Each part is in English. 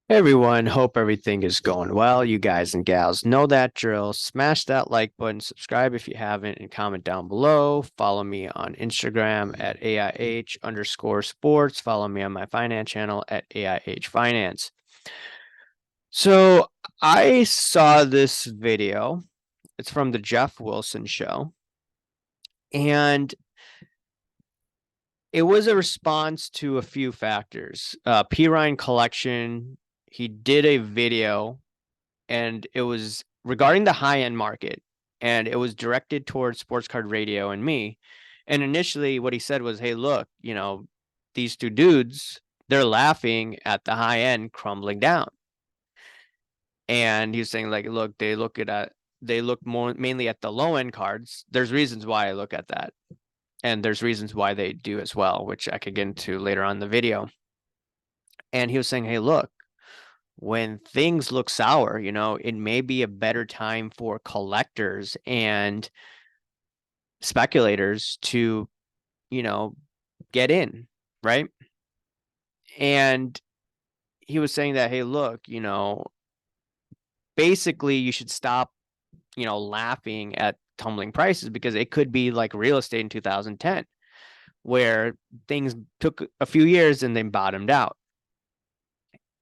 Hey everyone, hope everything is going well. You guys and gals know that drill. Smash that like button, subscribe if you haven't, and comment down below. Follow me on Instagram at AIH_sports. Follow me on my finance channel at AIH Finance. So I saw this video. It's from the Geoff Wilson show. And it was a response to a few factors. P. Ryan Collection, he did a video and it was regarding the high-end market, and it was directed towards sports card radio and me. And initially what he said was, hey, look, these two dudes, they're laughing at the high end crumbling down. And he was saying, like, look, they look more mainly at the low end cards. There's reasons why I look at that. And there's reasons why they do as well, which I could get into later on in the video. And he was saying, hey, look, when things look sour, it may be a better time for collectors and speculators to, you know, get in, right? And he was saying that, hey, look, basically you should stop, laughing at tumbling prices because it could be like real estate in 2010, where things took a few years and then bottomed out.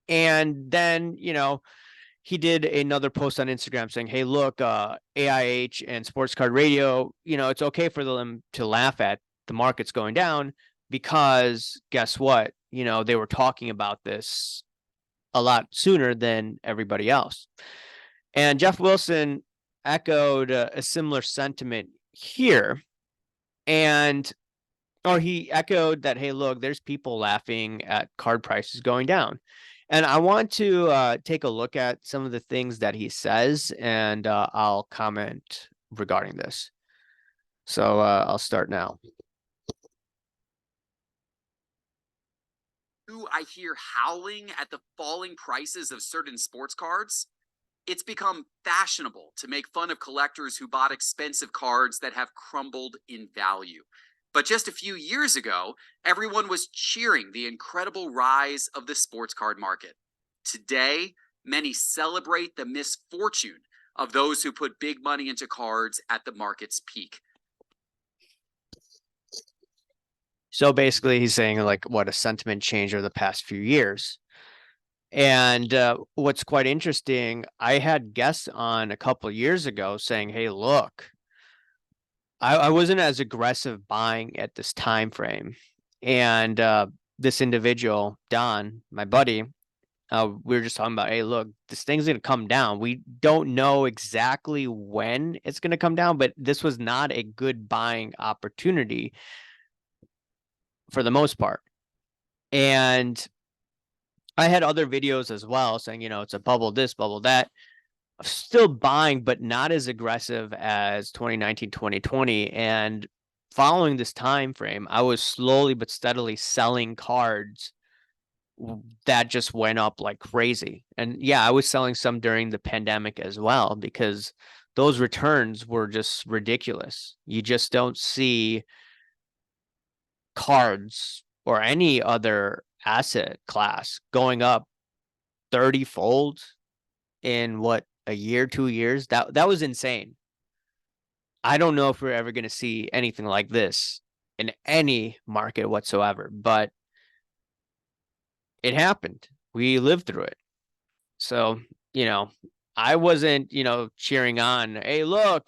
And then, he did another post on Instagram saying, hey, look, AIH and Sports Card Radio, it's okay for them to laugh at the markets going down because guess what? They were talking about this a lot sooner than everybody else. And Geoff Wilson echoed a similar sentiment here. And or he echoed that, hey, look, there's people laughing at card prices going down. And I want to take a look at some of the things that he says, and I'll comment regarding this. So I'll start now. I hear howling at the falling prices of certain sports cards. It's become fashionable to make fun of collectors who bought expensive cards that have crumbled in value. But just a few years ago, everyone was cheering the incredible rise of the sports card market. Today, many celebrate the misfortune of those who put big money into cards at the market's peak. So basically, he's saying like what a sentiment change over the past few years. And what's quite interesting, I had guests on a couple of years ago saying, hey, look, I wasn't as aggressive buying at this time frame. And this individual, Don, my buddy, we were just talking about, hey, look, this thing's going to come down. We don't know exactly when it's going to come down, but this was not a good buying opportunity for the most part. And I had other videos as well saying, it's a bubble this, bubble that. Still buying, but not as aggressive as 2019, 2020. And following this time frame, I was slowly but steadily selling cards that just went up like crazy. And yeah, I was selling some during the pandemic as well because those returns were just ridiculous. You just don't see cards or any other asset class going up 30-fold in what, a year, 2 years? That was insane. I don't know if we're ever going to see anything like this in any market whatsoever, but it happened. We lived through it. So, I wasn't, cheering on, hey, look,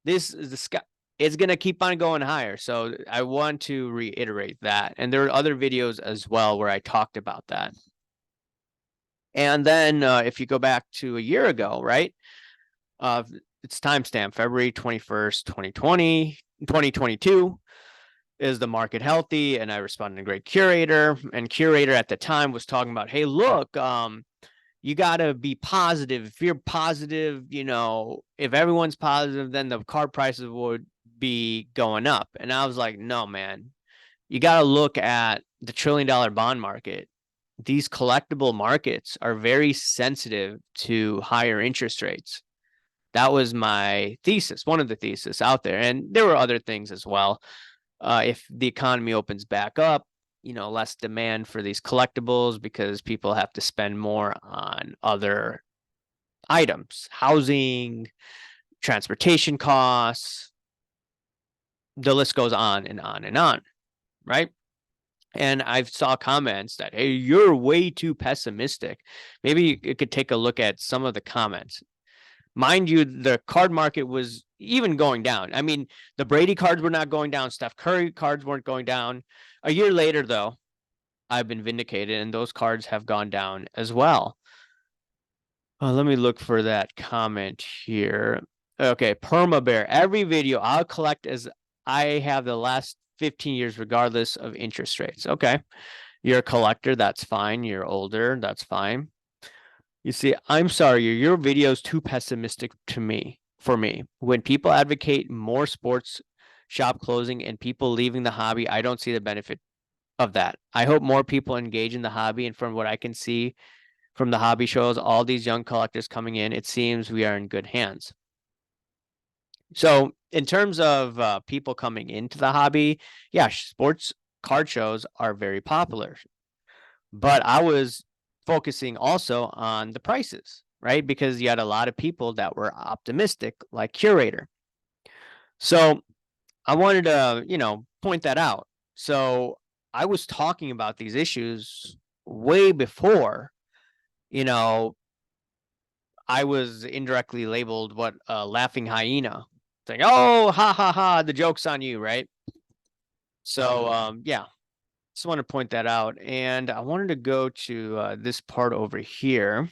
this is the sky. It's going to keep on going higher. So I want to reiterate that. And there are other videos as well where I talked about that. And then if you go back to a year ago, right? It's timestamp February 21st, 2022. Is the market healthy? And I responded to Great Curator. And Curator at the time was talking about, hey, look, you got to be positive. If you're positive, if everyone's positive, then the card prices would be going up. And I was like, no, man, you got to look at the $1 trillion bond market. These collectible markets are very sensitive to higher interest rates. That was my thesis, one of the thesis out there. And there were other things as well. If the economy opens back up, less demand for these collectibles because people have to spend more on other items, housing, transportation costs. The list goes on and on and on, right? And I've saw comments that, hey, you're way too pessimistic. Maybe you could take a look at some of the comments. Mind you, the card market was even going down. I mean, the Brady cards were not going down. Steph Curry cards weren't going down. A year later, though, I've been vindicated, and those cards have gone down as well. Let me look for that comment here. Okay, Perma Bear. Every video I'll collect as I have the last 15 years, regardless of interest rates. Okay, you're a collector. That's fine. You're older. That's fine. You see, I'm sorry, your video is too pessimistic for me. When people advocate more sports shop closing and people leaving the hobby, I don't see the benefit of that. I hope more people engage in the hobby, and from what I can see from the hobby shows, all these young collectors coming in, it seems we are in good hands. So in terms of people coming into the hobby, yeah, sports card shows are very popular. But I was focusing also on the prices, right? Because you had a lot of people that were optimistic, like Curator. So I wanted to, point that out. So I was talking about these issues way before, you know, I was indirectly labeled what a laughing hyena. Saying, oh, ha ha ha, the joke's on you, right? So yeah, just want to point that out. And I wanted to go to this part over here.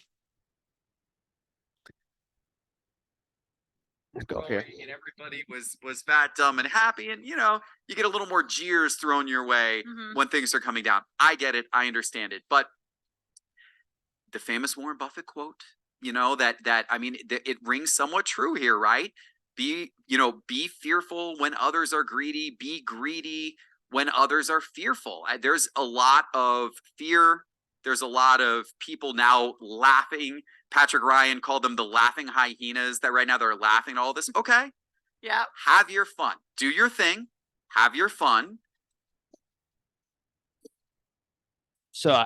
Let's go here. And everybody was fat, dumb, and happy, and you get a little more jeers thrown your way when things are coming down. I get it, I understand it, but the famous Warren Buffett quote, it rings somewhat true here, right? Be fearful when others are greedy. Be greedy when others are fearful. There's a lot of fear. There's a lot of people now laughing. Patrick Ryan called them the laughing hyenas, that right now they're laughing at all this. Okay. Yeah. Have your fun. Do your thing. Have your fun. So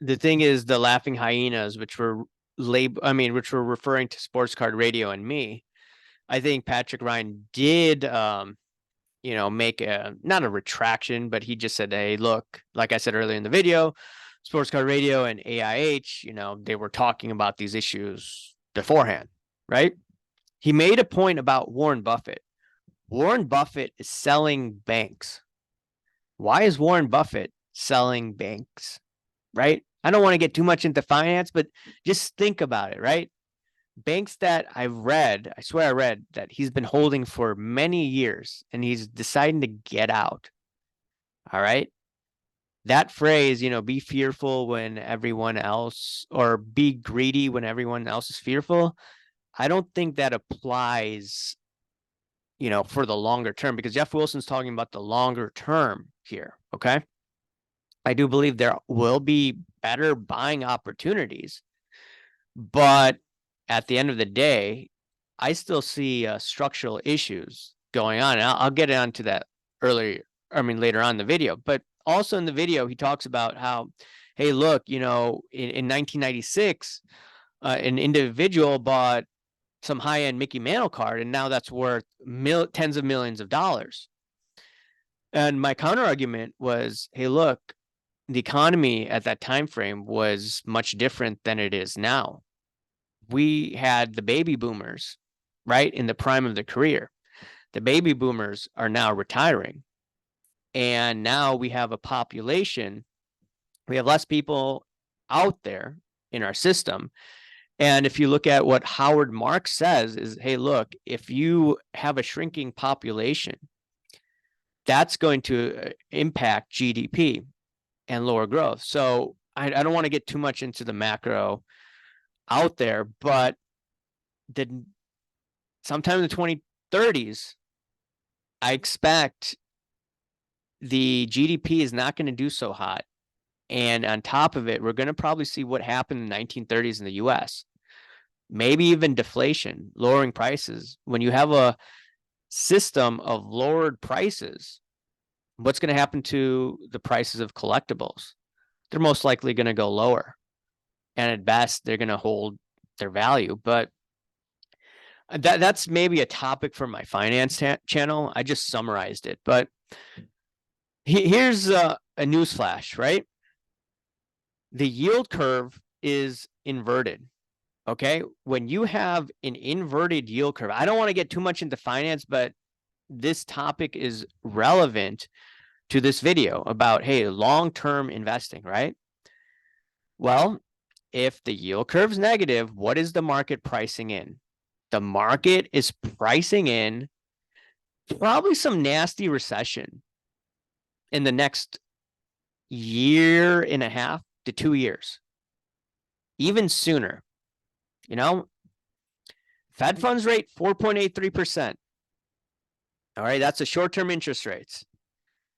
the thing is, the laughing hyenas, which were referring to Sports Card Radio and me. I think Patrick Ryan did make not a retraction, but he just said, hey, look, like I said earlier in the video, Sports Card Radio and AIH, they were talking about these issues beforehand, right? He made a point about Warren Buffett. Warren Buffett is selling banks. Why is Warren Buffett selling banks, right? I don't want to get too much into finance, but just think about it, right? Banks that I swear I read that he's been holding for many years, and he's deciding to get out. All right. That phrase, be fearful when everyone else, or be greedy when everyone else is fearful. I don't think that applies, for the longer term, because Geoff Wilson's talking about the longer term here. Okay. I do believe there will be better buying opportunities, but at the end of the day, I still see structural issues going on. And I'll get onto that later on in the video. But also in the video, he talks about how, hey, look, in 1996, an individual bought some high-end Mickey Mantle card, and now that's worth tens of millions of dollars. And my counter argument was, hey, look, the economy at that time frame was much different than it is now. We had the baby boomers, right, in the prime of their career. The baby boomers are now retiring. And now we have a population. We have less people out there in our system. And if you look at what Howard Marks says is, hey, look, if you have a shrinking population, that's going to impact GDP and lower growth. So I don't want to get too much into the macro out there, but sometime in the 2030s, I expect the GDP is not going to do so hot. And on top of it, we're going to probably see what happened in the 1930s in the US. Maybe even deflation, lowering prices. When you have a system of lowered prices, What's going to happen to the prices of collectibles? They're most likely going to go lower. And at best, they're going to hold their value. But that's maybe a topic for my finance channel. I just summarized it. But here's a news flash, right? The yield curve is inverted. Okay. When you have an inverted yield curve, I don't want to get too much into finance, but this topic is relevant to this video about, hey, long-term investing, right? Well, if the yield curve's negative, what is the market pricing in? The market is pricing in probably some nasty recession in the next year and a half to 2 years, even sooner. You know, Fed funds rate 4.83%. All right, that's the short-term interest rates.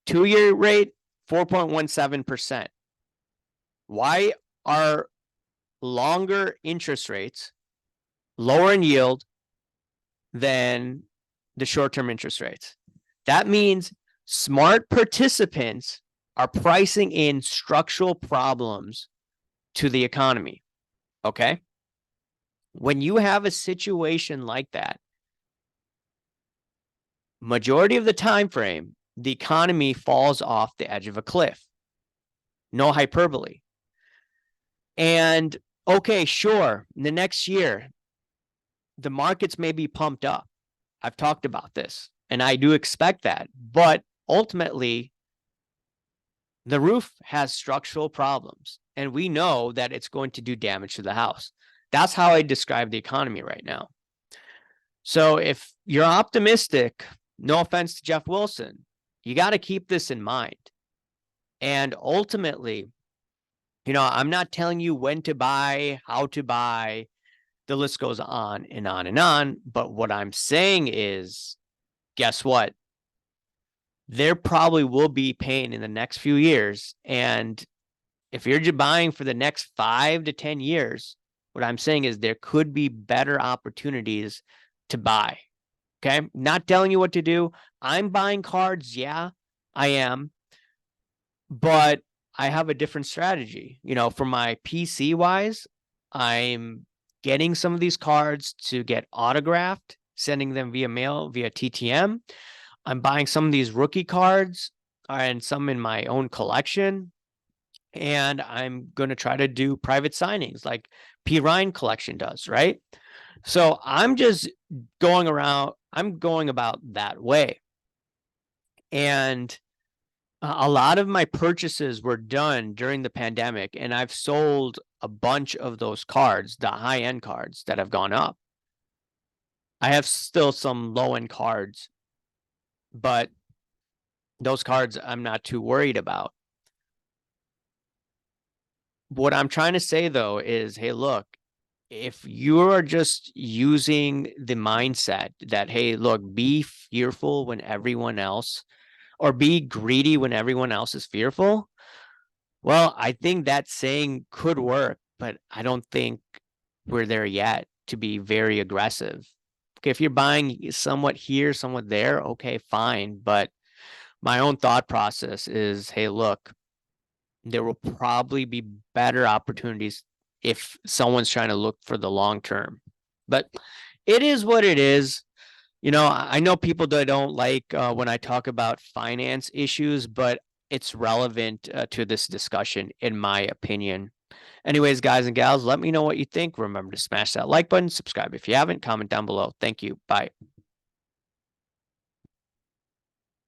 2-year rate 4.17%. Why are longer interest rates lower in yield than the short-term interest rates? That means smart participants are pricing in structural problems to the economy. Okay. When you have a situation like that, majority of the time frame, the economy falls off the edge of a cliff. No hyperbole. And okay, sure, the next year, the markets may be pumped up. I've talked about this, and I do expect that. But ultimately, the roof has structural problems, and we know that it's going to do damage to the house. That's how I describe the economy right now. So if you're optimistic, no offense to Geoff Wilson, you got to keep this in mind. And ultimately, I'm not telling you when to buy, how to buy. The list goes on and on and on. But what I'm saying is, guess what? There probably will be pain in the next few years. And if you're just buying for the next 5 to 10 years, what I'm saying is there could be better opportunities to buy. Okay. Not telling you what to do. I'm buying cards. Yeah, I am. But I have a different strategy. For my PC wise, I'm getting some of these cards to get autographed, sending them via mail, via TTM. I'm buying some of these rookie cards and some in my own collection. And I'm going to try to do private signings like P. Ryan collection does, right? So I'm just going about that way. And a lot of my purchases were done during the pandemic, and I've sold a bunch of those cards, the high-end cards that have gone up. I have still some low-end cards, but those cards I'm not too worried about. What I'm trying to say, though, is, hey, look, if you are just using the mindset that, hey, look, be fearful when everyone else, or be greedy when everyone else is fearful, well, I think that saying could work, but I don't think we're there yet to be very aggressive. Okay, if you're buying somewhat here, somewhat there, okay, fine. But my own thought process is, hey, look, there will probably be better opportunities if someone's trying to look for the long term. But it is what it is. I know people that don't like when I talk about finance issues, but it's relevant to this discussion, in my opinion. Anyways, guys and gals, let me know what you think. Remember to smash that like button, subscribe if you haven't, comment down below. Thank you. Bye.